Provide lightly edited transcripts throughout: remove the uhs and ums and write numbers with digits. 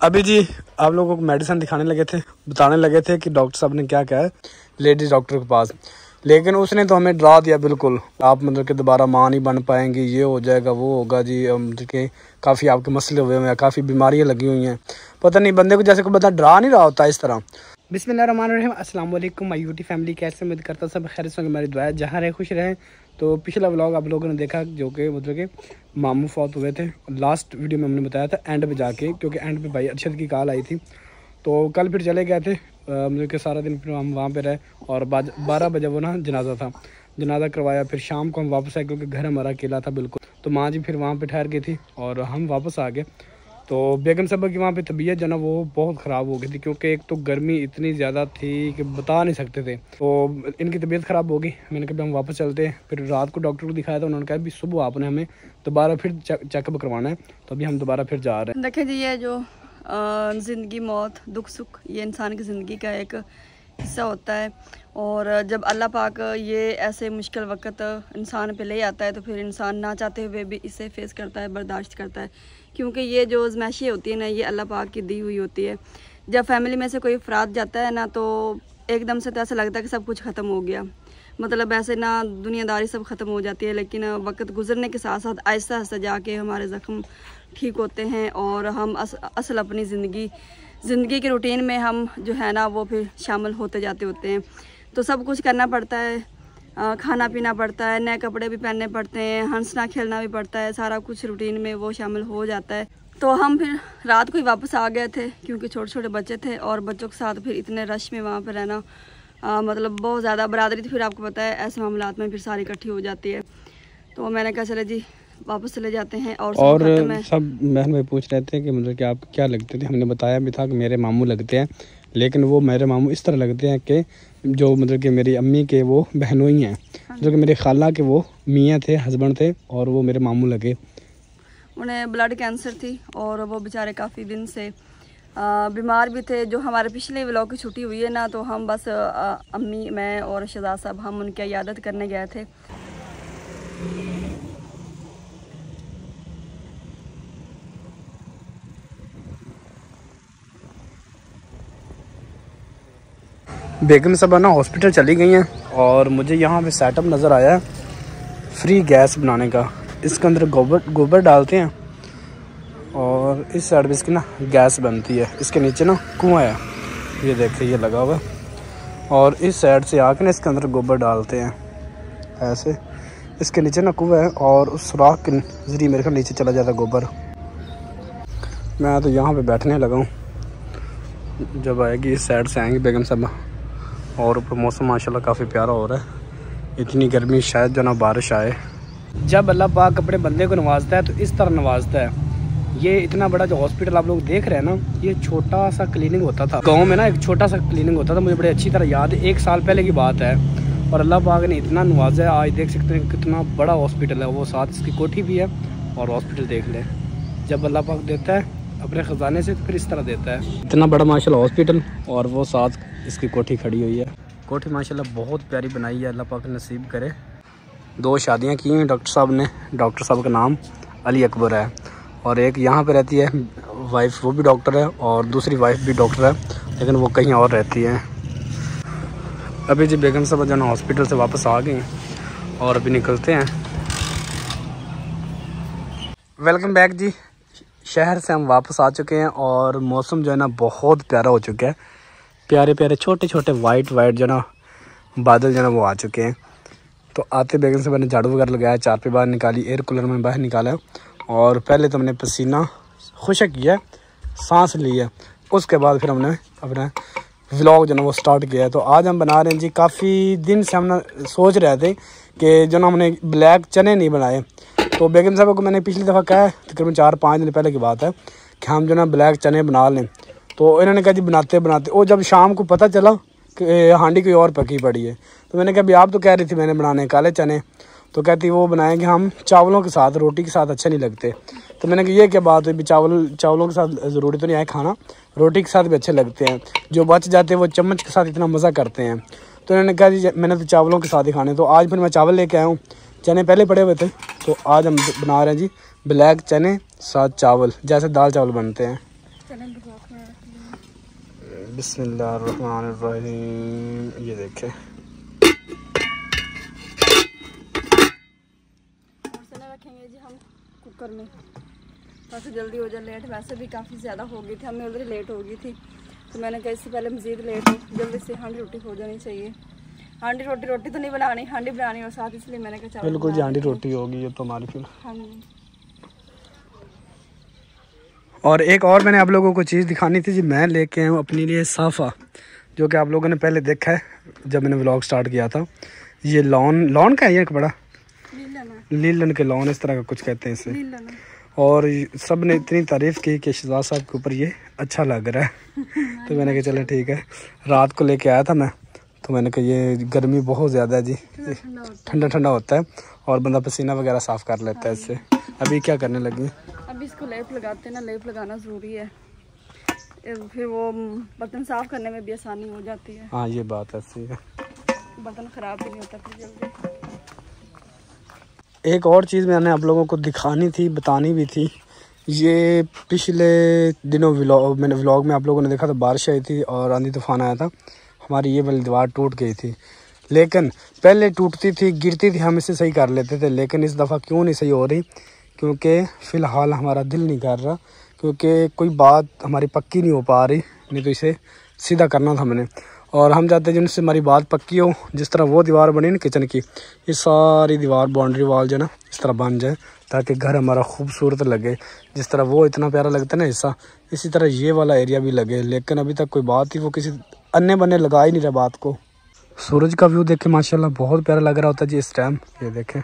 अभी जी आप लोगों को मेडिसिन दिखाने लगे थे, बताने लगे थे कि डॉक्टर साहब ने क्या कहा है लेडीज डॉक्टर के पास, लेकिन उसने तो हमें डरा दिया बिल्कुल। आप मतलब कि दोबारा माँ नहीं बन पाएंगी, ये हो जाएगा वो होगा जी, मतलब कि काफ़ी आपके मसले हुए हैं, काफ़ी बीमारियाँ लगी हुई हैं। पता नहीं बंदे को जैसे कोई बंदा डरा नहीं रहा होता इस तरह। बिस्मिल्लाहिर्रहमानिर्रहीम, अस्सलाम वालेकुम माय यूट्यूब फैमिली, कैसे उम्मीद करता सब खैर से मेरी दुआ है, जहाँ रहे खुश रहें। तो पिछला व्लॉग आप लोगों ने देखा जो कि मतलब कि मामू फौत हुए थे। लास्ट वीडियो में हमने बताया था एंड पे जाके, क्योंकि एंड पे भाई अरशद की कॉल आई थी। तो कल फिर चले गए थे, मतलब कि सारा दिन फिर हम वहाँ पे रहे और 12 बजे वो ना जनाजा था, जनाजा करवाया। फिर शाम को हम वापस आए क्योंकि घर हमारा अकेला था बिल्कुल। तो माँ जी फिर वहाँ पे ठहर गई थी और हम वापस आ गए। तो बेगम साहबा की वहाँ पे तबीयत जो ना वो बहुत ख़राब हो गई थी, क्योंकि एक तो गर्मी इतनी ज़्यादा थी कि बता नहीं सकते थे। तो इनकी तबीयत ख़राब हो गई। मैंने कहा हम वापस चलते हैं। फिर रात को डॉक्टर को दिखाया था, उन्होंने कहा भी सुबह आपने हमें दोबारा फिर चेकअप करवाना है। तो अभी हम दोबारा फिर जा रहे हैं। देखें जी, ये जो ज़िंदगी मौत दुख सुख ये इंसान की ज़िंदगी का एक हिस्सा होता है। और जब अल्लाह पाक ये ऐसे मुश्किल वक्त इंसान पे ले आता है तो फिर इंसान ना चाहते हुए भी इसे फेस करता है, बर्दाश्त करता है, क्योंकि ये जो आज़माइशें होती है ना, ये अल्लाह पाक की दी हुई होती है। जब फैमिली में से कोई अफराद जाता है ना, तो एकदम से तो ऐसा लगता है कि सब कुछ ख़त्म हो गया, मतलब ऐसे ना दुनियादारी सब ख़त्म हो जाती है। लेकिन वक्त गुजरने के साथ साथ आहिस्ता आहिस्ता जाके हमारे ज़ख्म ठीक होते हैं और हम असल अपनी ज़िंदगी के रूटीन में हम जो है ना वो फिर शामिल होते जाते होते हैं। तो सब कुछ करना पड़ता है, खाना पीना पड़ता है, नए कपड़े भी पहनने पड़ते हैं, हंसना खेलना भी पड़ता है, सारा कुछ रूटीन में वो शामिल हो जाता है। तो हम फिर रात को ही वापस आ गए थे, क्योंकि छोटे छोटे बच्चे थे और बच्चों के साथ फिर इतने रश में वहाँ पर रहना मतलब बहुत ज़्यादा बरादरी थी। फिर आपको पता है ऐसे मामलात में फिर सारी इकट्ठी हो जाती है। तो मैंने कहा चले जी वापस चले जाते हैं। और सब बहन भाई पूछ रहे थे कि मतलब कि आप क्या लगते थे। हमने बताया भी था कि मेरे मामू लगते हैं, लेकिन वो मेरे मामू इस तरह लगते हैं कि जो मतलब कि मेरी अम्मी के वो बहनोई हैं, जो कि मेरे खाला के वो मियाँ थे, हस्बैंड थे, और वो मेरे मामू लगे। उन्हें ब्लड कैंसर थी और वो बेचारे काफ़ी दिन से बीमार भी थे। जो हमारे पिछले व्लॉग की छुट्टी हुई है ना, तो हम बस अम्मी, मैं और शहजाद साहब हम उनकी इयादत करने गए थे। बेगम साहबा ना हॉस्पिटल चली गई हैं और मुझे यहाँ पे सेटअप नज़र आया है फ्री गैस बनाने का। इसके अंदर गोबर डालते हैं और इस साइड पे इसकी ना गैस बनती है। इसके नीचे ना कुआं है, ये देखिए ये लगा हुआ है, और इस साइड से आके ना इसके अंदर गोबर डालते हैं ऐसे। इसके नीचे ना कुआं है और उस सुराख के जरिए मेरे ख्याल नीचे चला जाता है गोबर। मैं तो यहाँ पे बैठने लगा हूँ, जब आएगी इस साइड से आएंगे बेगम साहबा। और ऊपर मौसम माशाल्लाह काफ़ी प्यारा हो रहा है, इतनी गर्मी शायद जो ना बारिश आए। जब अल्लाह पाक अपने बंदे को नवाजता है तो इस तरह नवाजता है। ये इतना बड़ा जो हॉस्पिटल आप लोग देख रहे हैं ना, ये छोटा सा क्लिनिक होता था गांव में ना, एक छोटा सा क्लिनिक होता था, मुझे बड़ी अच्छी तरह याद है, 1 साल पहले की बात है। और अल्लाह पाक ने इतना नवाजा है, आज देख सकते हैं कितना बड़ा हॉस्पिटल है। वो साथ इसकी कोठी भी है और हॉस्पिटल देख लें। जब अल्लाह पाक देता है अपने ख़जाने से तो फिर इस तरह देता है। इतना बड़ा माशाल्लाह हॉस्पिटल और वो साथ इसकी कोठी खड़ी हुई है। कोठी माशाल्लाह बहुत प्यारी बनाई है, अल्लाह पाक नसीब करे। 2 शादियां की हैं डॉक्टर साहब ने। डॉक्टर साहब का नाम अली अकबर है और एक यहाँ पे रहती है वाइफ, वो भी डॉक्टर है, और दूसरी वाइफ भी डॉक्टर है, लेकिन वो कहीं और रहती है। अभी जी बेगम साहब जो है हॉस्पिटल से वापस आ गई और अभी निकलते हैं। वेलकम बैक जी, शहर से हम वापस आ चुके हैं और मौसम जो है ना बहुत प्यारा हो चुका है। प्यारे प्यारे छोटे छोटे वाइट जो ना बादल जो है ना वो आ चुके हैं। तो आते बेगम से मैंने झाड़ू वगैरह लगाया, चारपे बाहर निकाली, एयर कूलर में बाहर निकाला, और पहले तो हमने पसीना खुशक किया, सांस लिया, उसके बाद फिर हमने अपना व्लॉग जो ना वो स्टार्ट किया है। तो आज हम बना रहे हैं जी, काफ़ी दिन से हम ना सोच रहे थे कि जो ना हमने ब्लैक चने नहीं बनाए। तो बेगम साहब को मैंने पिछली दफ़ा कहा, तकरीबन 4-5 दिन पहले की बात है, कि हम जो ना ब्लैक चने बना लें। तो इन्होंने कहा जी बनाते बनाते, और जब शाम को पता चला कि हांडी कोई और पकी पड़ी है, तो मैंने कहा भी आप तो कह रही थी मैंने बनाने काले चने। तो कहती वो बनाएंगे हम चावलों के साथ, रोटी के साथ अच्छे नहीं लगते। तो मैंने कहा ये क्या बात है, भी चावलों के साथ ज़रूरी तो नहीं है खाना, रोटी के साथ भी अच्छे लगते हैं, जो बच जाते हैं वो चम्मच के साथ इतना मज़ा करते हैं। तो उन्होंने कहा जी मैंने तो चावलों के साथ ही खाने। तो आज फिर मैं चावल लेके आया हूँ, चने पहले पड़े हुए थे। तो आज हम बना रहे हैं जी ब्लैक चने साथ चावल, जैसे दाल चावल बनते हैं। बिस्मिल्लाहिर्रहमानिर्रहीम। ये देखें, चने रखेंगे जी हम कुकर में ताकि जल्दी हो जाए। लेट वैसे भी काफ़ी ज़्यादा हो गई थी, हमें उधर लेट हो गई थी, तो मैंने कहा इससे पहले मज़ीद लेट हो, जल्दी से हांडी रोटी हो जानी चाहिए। हांडी रोटी तो नहीं बनानी, हांडी बनानी और साथ, इसलिए मैंने कहा चलो बिल्कुल जी हांडी रोटी होगी ये तो हमारी फिर। हाँ। और एक और मैंने आप लोगों को चीज़ दिखानी थी जी, मैं लेके आया हूँ अपने लिए साफ़ा, जो कि आप लोगों ने पहले देखा है जब मैंने व्लॉग स्टार्ट किया था। ये लॉन का है, ये बड़ा लीलन के लॉन इस तरह का कुछ कहते हैं इसे। और सब ने इतनी तारीफ़ की कि शहजाद साहब के ऊपर ये अच्छा लग रहा है तो मैंने कहा चलो ठीक है। रात को लेके आया था मैं, तो मैंने कहा ये गर्मी बहुत ज़्यादा है जी, ठंडा ठंडा होता है और बंदा पसीना वगैरह साफ़ कर लेता है इससे। अभी क्या करने लगी? अभी इसको लेप लगाते हैं ना, लेप लगाना ज़रूरी है, फिर वो बर्तन साफ़ करने में भी आसानी हो जाती है। हाँ ये बात ऐसी है, बर्तन ख़राब भी नहीं होता फिर जल्दी। एक और चीज़ मैंने आप लोगों को दिखानी थी, बतानी भी थी। ये पिछले दिनों मैंने व्लॉग में आप लोगों ने देखा था, बारिश आई थी और आंधी तूफान आया था, हमारी ये वाली दीवार टूट गई थी। लेकिन पहले टूटती थी, गिरती थी, हम इसे सही कर लेते थे, लेकिन इस दफ़ा क्यों नहीं सही हो रही? क्योंकि फ़िलहाल हमारा दिल नहीं कर रहा, क्योंकि कोई बात हमारी पक्की नहीं हो पा रही, नहीं तो इसे सीधा करना था हमने। और हम चाहते हैं जिनसे हमारी बात पक्की हो, जिस तरह वो दीवार बनी ना किचन की, ये सारी दीवार बाउंड्री वॉल जो है ना इस तरह बन जाए, ताकि घर हमारा खूबसूरत लगे। जिस तरह वो इतना प्यारा लगता है ना हिस्सा, इसी तरह ये वाला एरिया भी लगे। लेकिन अभी तक कोई बात ही, वो किसी अन्य बन्ने लगा ही नहीं रहा बात को। सूरज का व्यू देखें माशाल्लाह बहुत प्यारा लग रहा होता है जी इस टाइम। ये देखें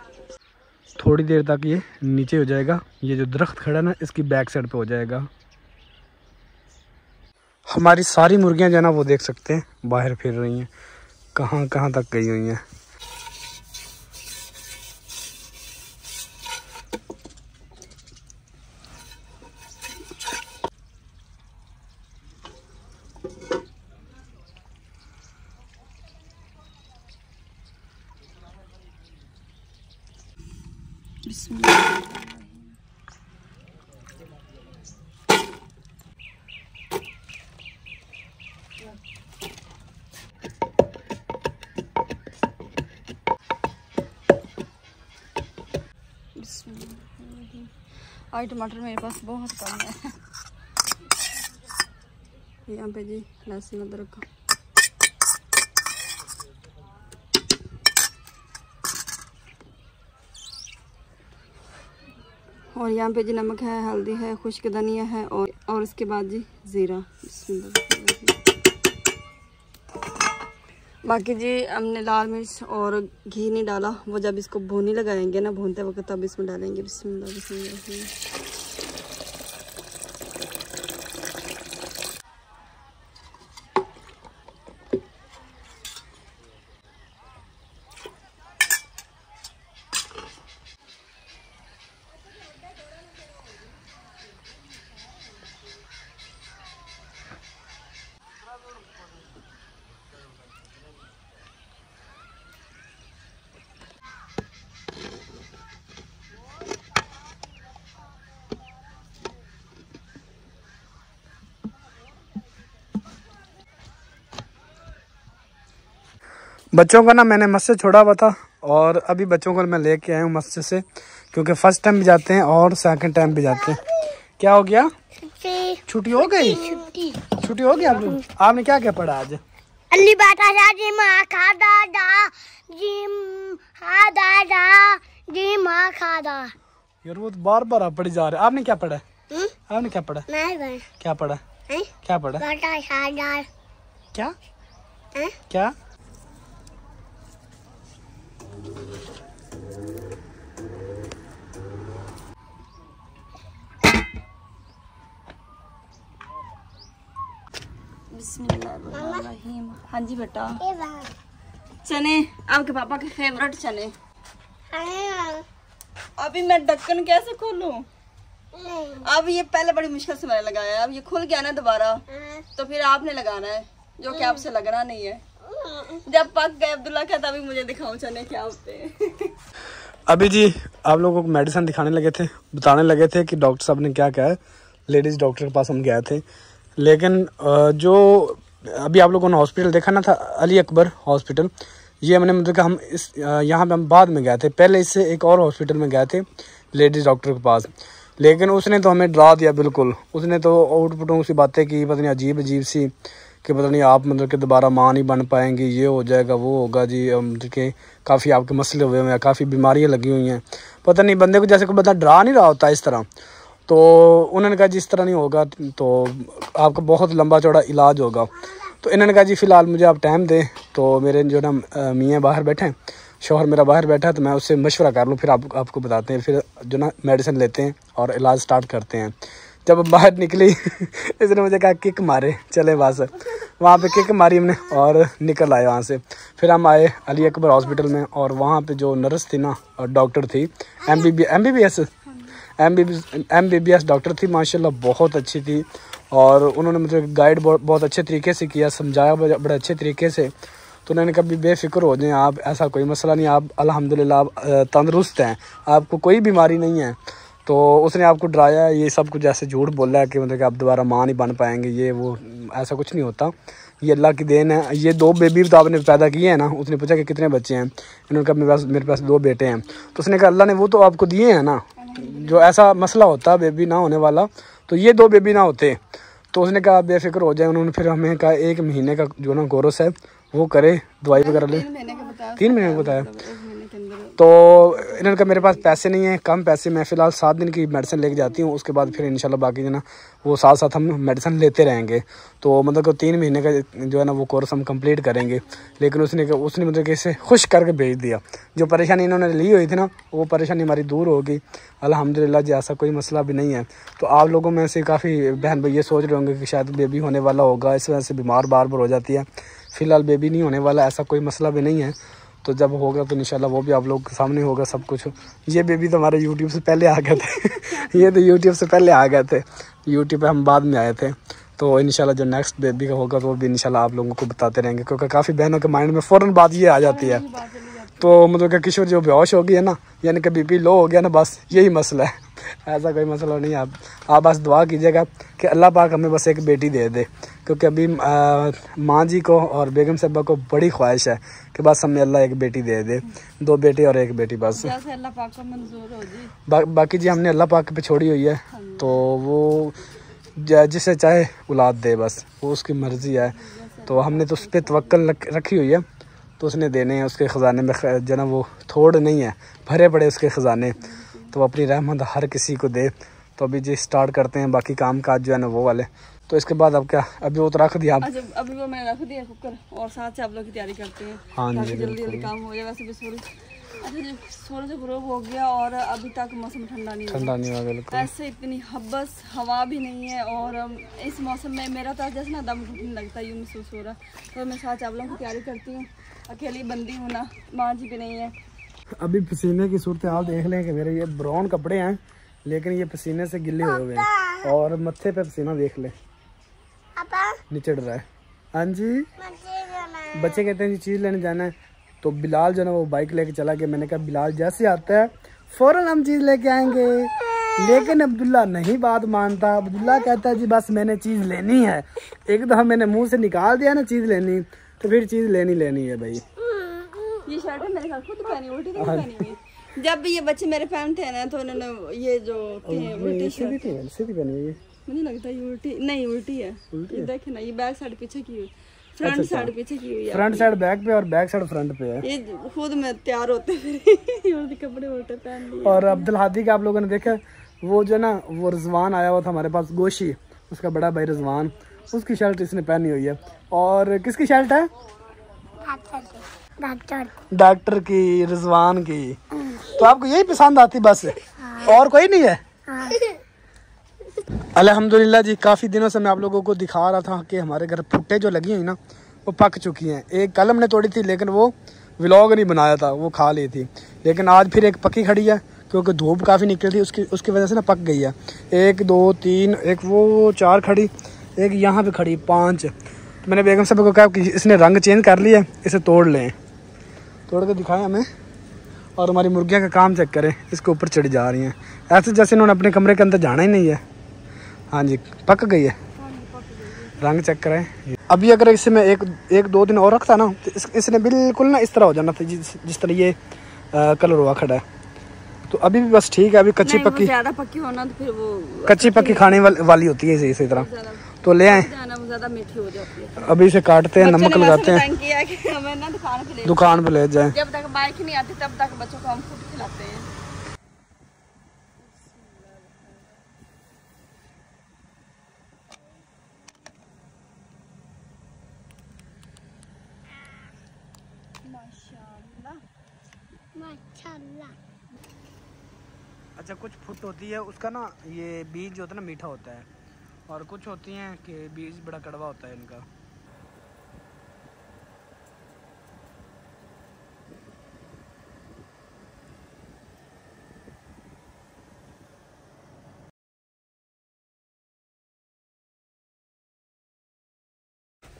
थोड़ी देर तक ये नीचे हो जाएगा, ये जो दरख्त खड़ा है ना इसकी बैक साइड पे हो जाएगा। हमारी सारी मुर्गियां जो है ना वो देख सकते हैं बाहर फिर रही हैं, कहाँ कहाँ तक गई हुई हैं। आज टमाटर मेरे पास बहुत कम है। यहाँ पे जी लहसुन अदरक का, और यहाँ पे जी नमक है, हल्दी है, खुश्क धनिया है, और इसके बाद जी ज़ीरा। बाकी जी हमने लाल मिर्च और घी नहीं डाला, वो जब इसको भूनी लगाएंगे ना, भूनते वक्त तब इसमें डालेंगे। बिस्मिल्लाह बिस्मिल्लाह। बच्चों को ना मैंने मस्जिद छोड़ा हुआ था और अभी बच्चों को मैं लेके आया हूँ मस्जिद से, क्योंकि फर्स्ट टाइम भी जाते हैं और सेकंड टाइम भी जाते हैं। क्या हो गया? छुट्टी हो गई? छुट्टी हो गई आप लोग? आपने क्या क्या पढ़ा आज? अल्ली बाता जी माँ खा दादा जी हाँ दादा जी माँ खा दा। यार वो तो बार बार आप पढ़ी जा रहे हैं। आपने क्या पढ़ा? आपने क्या पढ़ा? क्या पढ़ा? क्या पढ़ा? क्या क्या? बिस्मिल्लाहिर्रहमानिर्रहीम। हाँ जी बेटा, चने आपके पापा के फेवरेट चने। अभी मैं ढक्कन कैसे खोलूं? अब ये पहले बड़ी मुश्किल से मैंने लगाया, अब ये खुल गया ना दोबारा, तो फिर आपने लगाना है, जो कि आपसे लगना नहीं है। जब पक गए अब्दुल्ला का तभी मुझे दिखाओ चने क्या होते हैं। अभी जी आप लोगों को मेडिसिन दिखाने लगे थे, बताने लगे थे कि डॉक्टर साहब ने क्या कहा है, लेडीज़ डॉक्टर के पास हम गए थे। लेकिन जो अभी आप लोगों ने हॉस्पिटल देखा ना था, अली अकबर हॉस्पिटल, ये हमने मतलब कि हम इस यहाँ पे हम बाद में गए थे। पहले इससे एक और हॉस्पिटल में गए थे लेडीज़ डॉक्टर के पास, लेकिन उसने तो हमें डरा दिया बिल्कुल। उसने तो आउटपुटों सी बातें की, पता नहीं अजीब अजीब सी, कि पता नहीं आप मतलब कि दोबारा माँ नहीं बन पाएंगी, ये हो जाएगा वो होगा जी, मतलब कि काफ़ी आपके मसले हुए हुए हैं, काफ़ी बीमारियाँ लगी हुई हैं। पता नहीं बंदे को जैसे कोई बंदा डरा नहीं रहा होता इस तरह। तो उन्होंने कहा जिस तरह नहीं होगा तो आपका बहुत लंबा चौड़ा इलाज होगा। तो इन्होंने कहा जी फ़िलहाल मुझे आप टाइम दें। तो मेरे जो ना मियाँ बाहर बैठे हैं, शौहर मेरा बाहर बैठा है, तो मैं उससे मशवरा कर लूँ, फिर आपको बताते हैं। फिर जो ना मेडिसिन लेते हैं और इलाज स्टार्ट करते हैं। जब बाहर निकली इसने मुझे कहा किक मारे, चले बस। वहाँ पे किक मारी हमने और निकल आए वहाँ से। फिर हम आए अली अकबर हॉस्पिटल में, और वहाँ पे जो नर्स थी ना और डॉक्टर थी, MBBS डॉक्टर थी, माशाल्लाह बहुत अच्छी थी। और उन्होंने मुझे गाइड बहुत अच्छे तरीके से किया, समझाया बड़े अच्छे तरीके से। तो उन्होंने कभी बेफिक्र हो जाएं आप, ऐसा कोई मसला नहीं, आप अल्हम्दुलिल्लाह आप तंदुरुस्त हैं, आपको कोई बीमारी नहीं है। तो उसने आपको डराया, ये सब कुछ ऐसे झूठ बोला है कि मतलब कि आप दोबारा माँ नहीं बन पाएंगे, ये वो, ऐसा कुछ नहीं होता, ये अल्लाह की देन है। ये 2 बेबी तो आपने पैदा किए हैं ना। उसने पूछा कि कितने बच्चे हैं, इन्होंने कहा मेरे पास 2 बेटे हैं। तो उसने कहा अल्लाह ने वो तो आपको दिए हैं ना, जो ऐसा मसला होता बेबी ना होने वाला, तो ये 2 बेबी ना होते। तो उसने कहा बेफिक्र हो जाए। उन्होंने फिर हमें कहा 1 महीने का जो ना कोर्स है वो करे, दवाई वगैरह ले। 3 महीने का बताया। तो इन्होंने कहा मेरे पास पैसे नहीं है, कम पैसे, मैं फ़िलहाल 7 दिन की मेडिसिन लेके जाती हूँ, उसके बाद फिर इंशाल्लाह बाकी जो ना वो साथ साथ हम मेडिसिन लेते रहेंगे। तो मतलब कि 3 महीने का जो है ना वो कोर्स हम कंप्लीट करेंगे। लेकिन उसने मतलब कि इसे खुश करके भेज दिया। जो परेशानी इन्होंने ली हुई थी ना, वो परेशानी हमारी दूर होगी अल्हम्दुलिल्लाह जी, ऐसा कोई मसला भी नहीं है। तो आप लोगों में से काफ़ी बहन भाई ये सोच रहे होंगे कि शायद बेबी होने वाला होगा, इस वजह से बीमार बार हो जाती है। फ़िलहाल बेबी नहीं होने वाला, ऐसा कोई मसला भी नहीं है। तो जब होगा तो इंशाल्लाह वो भी आप लोग के सामने होगा सब कुछ। ये बेबी तो हमारे यूट्यूब से पहले आ गए थे ये तो यूट्यूब से पहले आ गए थे, यूट्यूब पे हम बाद में आए थे। तो इंशाल्लाह जो नेक्स्ट बेबी का होगा तो वो भी इंशाल्लाह आप लोगों को बताते रहेंगे, क्योंकि काफ़ी बहनों के माइंड में फ़ौरन बात ये आ जाती है। तो मतलब कि किशोर जो बेहोश हो गई है ना, यानी कि बीपी लो हो गया ना, बस यही मसला है, ऐसा कोई मसला नहीं है। आप बस दुआ कीजिएगा कि अल्लाह पाक हमें बस एक बेटी दे दे, क्योंकि अभी माँ जी को और बेगम साहबा को बड़ी ख्वाहिश है कि बस हमें अल्लाह एक बेटी दे दे, 2 बेटे और 1 बेटी बस। जैसे अल्लाह पाक को मंजूर हो जी। बाकी जी हमने अल्लाह पाक पे छोड़ी हुई है, तो वो जिसे चाहे औलाद दे, बस वो उसकी मर्ज़ी है। तो हमने तो उस पर तवक्कल रखी हुई है, तो उसने देने हैं। उसके ख़जाने में जो ना वो थोड़ नहीं है, भरे पड़े उसके ख़जाने, तो अपनी रहमत हर किसी को दे। तो अभी जी स्टार्ट करते हैं बाकी काम काज जो है ना वो वाले। तो इसके बाद अब क्या, अभी वो तो रख दिया आप? अच्छा, अभी वो मैंने रख दिया कुकर, और साथ से आप लोग की तैयारी करते हैं। हाँ जी, जल्दी काम हो जाए। वैसे भी सूरज गुरूब हो गया और अभी तक मौसम ठंडा नहीं हुआ बिल्कुल। ऐसे इतनी हब्बस हवा भी नहीं है, और इस मौसम में मेरा तो जैसे ना दम घुटने लगता है, यूँ महसूस हो रहा। तो मैं साथ आप लोगों की तैयारी करती हूँ, अकेली बंदी हूँ ना, माँ जी भी नहीं है। अभी पसीने की सूरत हाल देख लें कि मेरे ये ब्राउन कपड़े हैं, लेकिन ये पसीने से गिले हुए हैं, और मत्थे पे पसीना देख ले निचड़ रहा है। हाँ जी, बच्चे कहते हैं जी चीज़ लेने जाना है। तो बिलाल जो ना वो बाइक लेके चला गया। मैंने कहा बिलाल जैसे आता है फ़ौरन हम चीज़ लेके आएंगे, लेकिन अब्दुल्ला नहीं बात मानता। अब्दुल्ला कहता है जी बस मैंने चीज़ लेनी है। एक दफ़ा मैंने मुंह से निकाल दिया ना चीज़ लेनी, तो फिर चीज़ लेनी है भाई। ये शर्ट है मेरे घर खुद पहनी, उल्टी तो पहनी हुई। जब भी ये बच्चे मेरे पहनते हैं ना, तो इन्होंने ये जो उल्टी सीधी पहनी है। ये मुझे लगता है उल्टी नहीं, उल्टी है। ये देखे ना, ये बैक साइड पीछे की हुई, फ्रंट साइड पीछे की हुई है। फ्रंट साइड बैक पे और बैक साइड फ्रंट पे है। ये खुद में तैयार होते फिर कपड़े उल्टे पहन लिए। और अब्दुल हादी का आप लोगों ने देखा, वो जो ना वो रिजवान आया हुआ था हमारे पास, गोशी, उसका बड़ा भाई रिजवान, उसकी शर्ट इसने पहनी हुई है। और किसकी शर्ट है? डॉक्टर की, रिजवान की। तो आपको यही पसंद आती बस? और कोई नहीं है? अल्हम्दुलिल्लाह जी, काफ़ी दिनों से मैं आप लोगों को दिखा रहा था कि हमारे घर भुट्टे जो लगी हुई ना वो पक चुकी हैं। एक कल हमने तोड़ी थी, लेकिन वो व्लॉग नहीं बनाया था, वो खा ली थी। लेकिन आज फिर एक पकी खड़ी है, क्योंकि धूप काफ़ी निकली थी, उसकी वजह से ना पक गई है। 1 2 3, एक वो 4 खड़ी, एक यहाँ पे खड़ी 5। तो मैंने बेगम साहब को कहा कि इसने रंग चेंज कर लिया, इसे तोड़ लें। तोड़ के दिखाएं हमें, और हमारी मुर्गियाँ का काम चेक करें, इसके ऊपर चढ़ जा रही हैं ऐसे जैसे इन्होंने अपने कमरे के अंदर जाना ही नहीं है। हाँ जी, पक गई है। रंग चेक करें। अभी अगर इसे मैं एक दो दिन और रखता ना तो इसने बिल्कुल ना इस तरह हो जाना था जिस तरह ये कलर हुआ खड़ा है। तो अभी भी बस ठीक है। अभी कच्ची पक्की ज़्यादा पक्की होना तो फिर वो कच्ची पक्की खाने वाली होती है इसी तरह। तो ले आए, ज़्यादा मीठी हो जाती है। अभी इसे काटते हैं, नमक लगाते हैं, हमें ना दुकान पे ले जाए। जब तक बाइक नहीं आती तब तक बच्चों को हम फूड खिलाते हैं। माशाल्लाह। अच्छा, कुछ फुट होती है उसका ना ये बीज जो होता है ना मीठा होता है, और कुछ होती हैं कि बीज बड़ा कड़वा होता है इनका।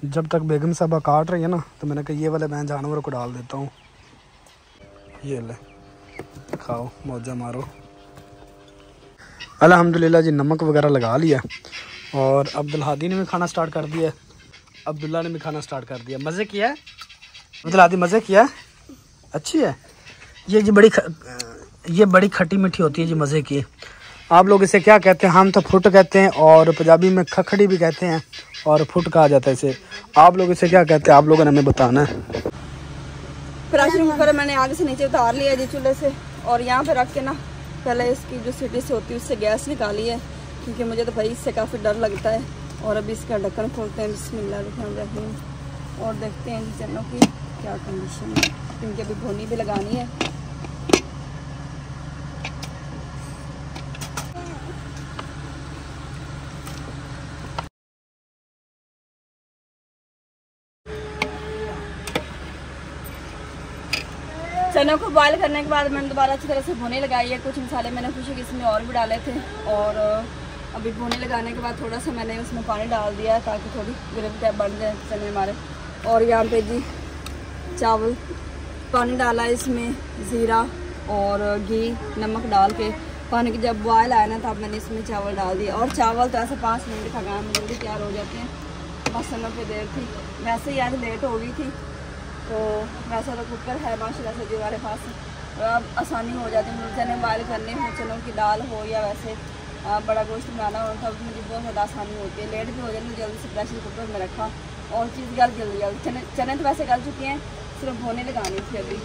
जब तक बेगम साहबा काट रही है ना तो मैंने कहा ये वाले मैं जानवरों को डाल देता हूँ। ये ले, खाओ, मौजा मारो। अल्हम्दुलिल्लाह जी, नमक वगैरह लगा लिया और अब्दुल हादी ने भी खाना स्टार्ट कर दिया, अब्दुल्ला ने भी खाना स्टार्ट कर दिया। मज़े किया है अब्दुल हादी? मज़े किया है? अच्छी है ये जी, ये बड़ी खट्टी मीठी होती है जी, मज़े की। आप लोग इसे क्या कहते हैं? हम तो फुट कहते हैं और पंजाबी में खखड़ी भी कहते हैं और फुट कहा जाता है इसे। आप लोग इसे क्या कहते हैं? आप लोगों ने हमें बताना है। प्रेशर कुकर मैंने आगे से नीचे उतार लिया जी चूल्हे से, और यहाँ पे रख के ना पहले इसकी जो सीटी से होती है उससे गैस निकाली है, क्योंकि मुझे तो भाई इससे काफ़ी डर लगता है। और अभी इसका ढक्कन खोलते हैं, बिस्मिल्लाहिर्रहमानिर्रहीम, और देखते हैं जी चनों की क्या कंडीशन है, क्योंकि अभी भुनी भी लगानी है। चनों को बॉयल करने के बाद मैंने दोबारा अच्छी तरह से भुने लगाई है। कुछ मसाले मैंने खुशी कि इसमें और भी डाले थे, और अभी भुने लगाने के बाद थोड़ा सा मैंने उसमें पानी डाल दिया है ताकि थोड़ी ग्रेवी टाइप बन जाए चने हमारे। और यहाँ पे जी चावल पानी डाला है, इसमें ज़ीरा और घी नमक डाल के पानी की जब बॉयल आया ना तब मैंने इसमें चावल डाल दिया। और चावल तो ऐसे 5 मिनट का काम जल्दी तैयार हो जाते हैं, बस समय पे देर थी। वैसे ही आज लेट हो गई थी, तो वैसा तो कुकर है माशाल्लाह से जी हमारे पास, अब आसानी हो जाती है। चने बॉयल करने हो, चनों की दाल हो या वैसे बड़ा गोश्त बनाना हो, तब मुझे बहुत ज़्यादा आसानी होती है। लेट भी हो जाती है, जल्दी से प्रेशर कुकर में रखा और चीज़ जल्दी चने तो वैसे गल चुकी हैं, सिर्फ भुने लगानी थी अभी।